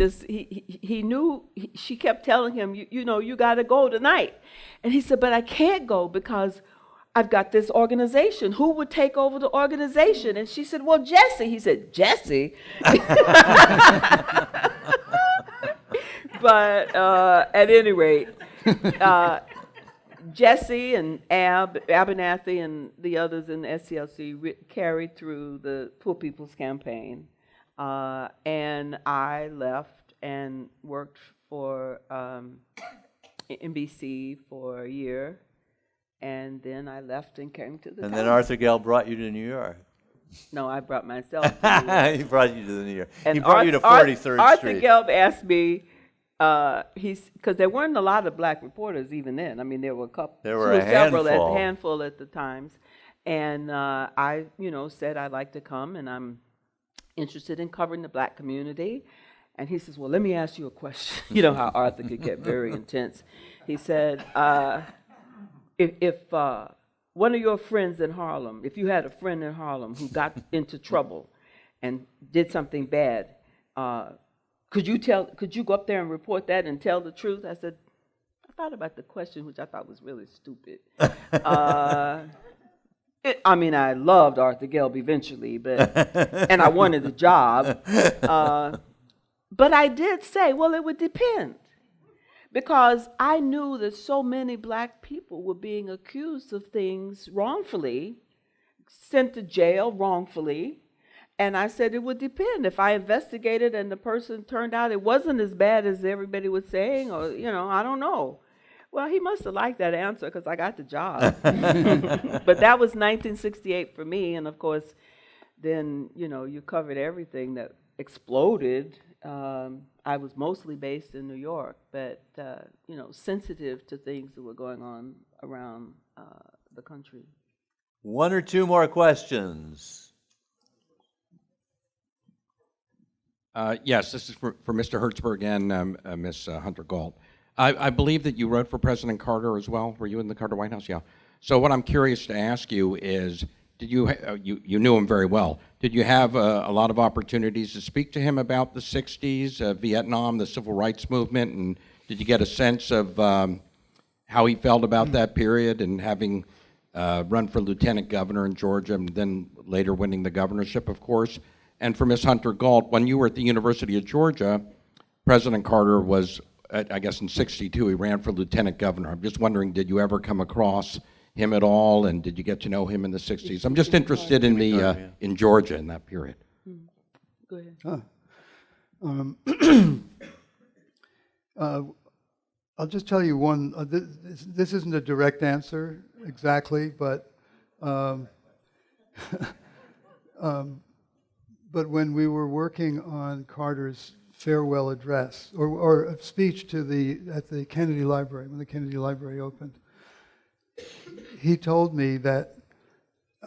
knew, she kept telling him, you know, you got to go tonight. And he said, but I can't go because I've got this organization. Who would take over the organization? And she said, well, Jesse. He said, Jesse? But at any rate, Jesse and Abernathy and the others in the SCLC carried through the Poor People's Campaign. And I left and worked for NBC for a year, and then I left and came to the And town. then Arthur Gell brought you to New York. No, I brought myself to New York. He brought you to the New York. And He brought you to 43rd Arthur Street. Gelb asked me, because there weren't a lot of black reporters even then. I mean, there were a couple, There were a handful at the times. And I, said I'd like to come, and I'm interested in covering the black community. And he says, well, let me ask you a question. You know how Arthur could get very intense. He said, if one of your friends in Harlem, if you had a friend in Harlem who got into trouble and did something bad, could you go up there and report that and tell the truth? I said, I thought about the question, which I thought was really stupid. I loved Arthur Gelb eventually, and I wanted the job. But I did say, well, it would depend. Because I knew that so many black people were being accused of things wrongfully, sent to jail wrongfully. And I said it would depend. If I investigated and the person turned out it wasn't as bad as everybody was saying, or, I don't know. Well, he must have liked that answer because I got the job. But that was 1968 for me. And of course, then, you covered everything that exploded. I was mostly based in New York, but, sensitive to things that were going on around the country. One or two more questions. Yes, this is for Mr. Hertzberg and Ms. Hunter Gault. I believe that you wrote for President Carter as well. Were you in the Carter White House? Yeah. So what I'm curious to ask you is, did you knew him very well. Did you have a lot of opportunities to speak to him about the 60s, Vietnam, the civil rights movement, and did you get a sense of how he felt about that period and having run for lieutenant governor in Georgia and then later winning the governorship, of course? And for Ms. Hunter Gault, when you were at the University of Georgia, President Carter was, I guess in '62, he ran for lieutenant governor. I'm just wondering, did you ever come across him at all, and did you get to know him in the '60s? I'm just interested in the in Georgia in that period. Go ahead. I'll just tell you one. This isn't a direct answer exactly, but but when we were working on Carter's farewell address or a speech to at the Kennedy Library when the Kennedy Library opened, he told me that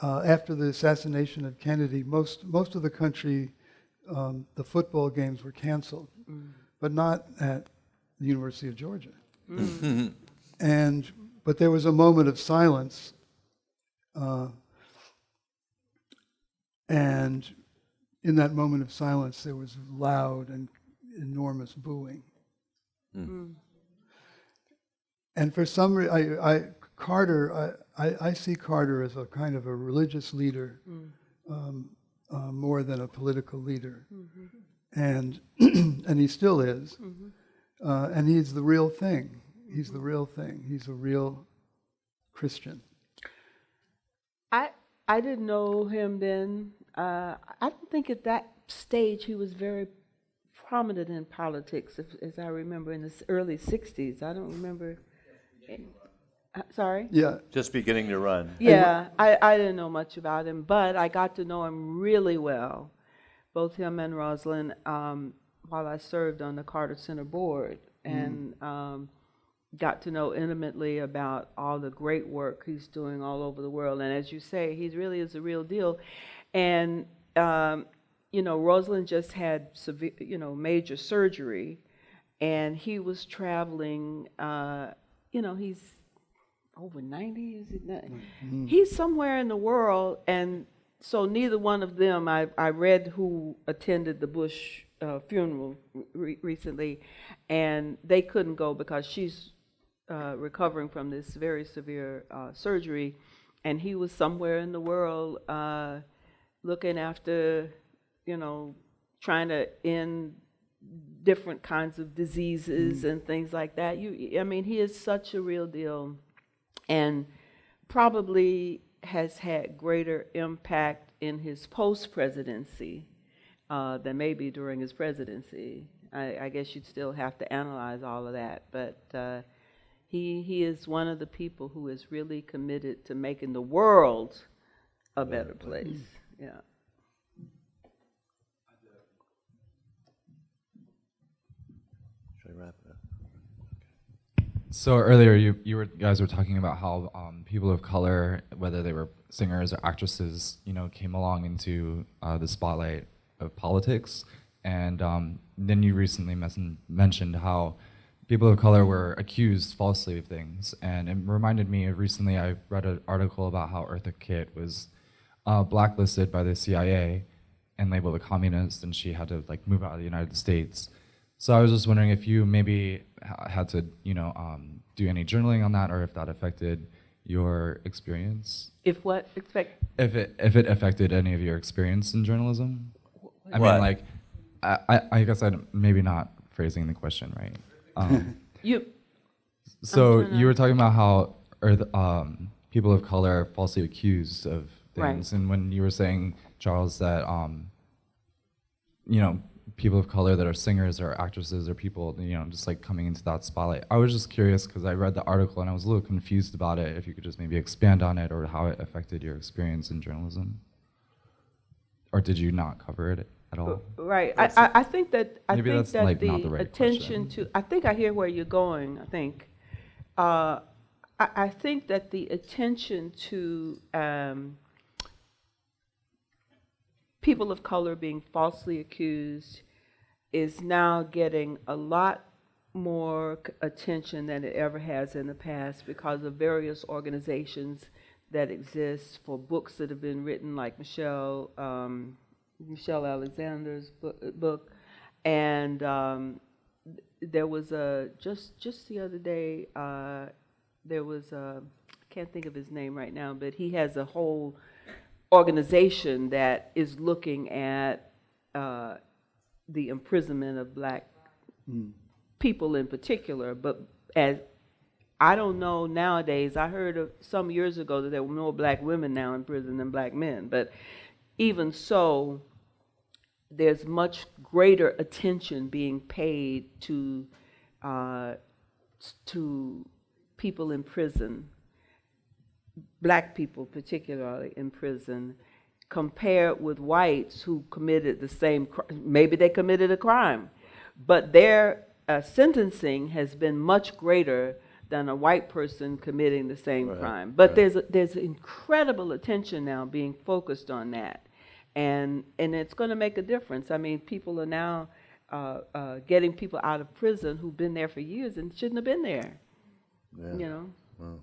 after the assassination of Kennedy, most of the country, the football games were canceled, but not at the University of Georgia. But there was a moment of silence, and in that moment of silence, there was loud and enormous booing. And for some reason, Carter, I see Carter as a kind of a religious leader, more than a political leader, and and he still is, and he's the real thing. He's the real thing. He's a real Christian. I didn't know him then. I don't think at that stage he was very prominent in politics, as I remember, in the early 60s. I don't remember. Sorry? Yeah. Just beginning to run. Yeah, I didn't know much about him, but I got to know him really well, both him and Rosalind, while I served on the Carter Center board, and got to know intimately about all the great work he's doing all over the world. And as you say, he really is a real deal. And, you know, Rosalind just had severe, major surgery, and he was traveling, he's over 90, is it not? He's somewhere in the world, and so neither one of them, I read who attended the Bush funeral recently, and they couldn't go because she's recovering from this very severe surgery, and he was somewhere in the world looking after, trying to end different kinds of diseases and things like that. I mean, he is such a real deal, and probably has had greater impact in his post-presidency than maybe during his presidency. I guess you'd still have to analyze all of that, but he is one of the people who is really committed to making the world a better place. Yeah. Should I wrap it up? So earlier, you guys were talking about how people of color, whether they were singers or actresses, came along into the spotlight of politics, and then you recently mentioned how people of color were accused falsely of things, and it reminded me of recently I read an article about how Eartha Kitt was blacklisted by the CIA and labeled a communist, and she had to move out of the United States. So I was just wondering if you maybe had to, do any journaling on that, or if that affected your experience. If what? If it affected any of your experience in journalism. I What? mean, I guess I'm maybe not phrasing the question right. So you were talking about how people of color are falsely accused of things, Right. and when you were saying, Charles, that people of color that are singers or actresses or people, just coming into that spotlight. I was just curious because I read the article and I was a little confused about it. If you could just maybe expand on it or how it affected your experience in journalism, or did you not cover it at all? Right. I think that Maybe that's, that not the the right attention question. to. I think I hear where you're going. I think. I think that the attention to people of color being falsely accused is now getting a lot more attention than it ever has in the past because of various organizations that exist, for books that have been written, like Michelle Alexander's book, and there was just the other day there was I can't think of his name right now, but he has a whole organization that is looking at the imprisonment of black people in particular, but as I don't know nowadays, I heard of some years ago that there were more black women now in prison than black men, but even so, there's much greater attention being paid to people in prison, black people particularly in prison, compared with whites who committed the same crime. Maybe they committed a crime, but their sentencing has been much greater than a white person committing the same crime. But there's incredible attention now being focused on that, and it's going to make a difference. I mean, people are now getting people out of prison who've been there for years and shouldn't have been there. You know.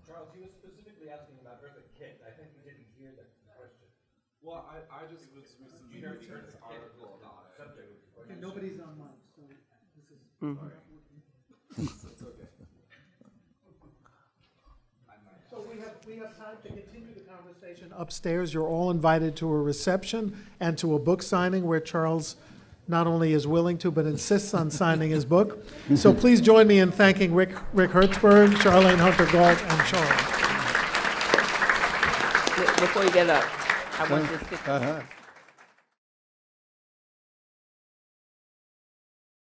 Charles, he was specifically asking about Eartha Kitt. I think you didn't hear that question. Well, I just was recently reading this article about it. Okay, nobody's on mic, so this is. It's okay. So we have time to continue the conversation upstairs. You're all invited to a reception and to a book signing where Charles not only is willing to, but insists on signing his book. So please join me in thanking Rick Hertzberg, Charlene Hunter-Gault, and Charles. Before you get up, I want this to.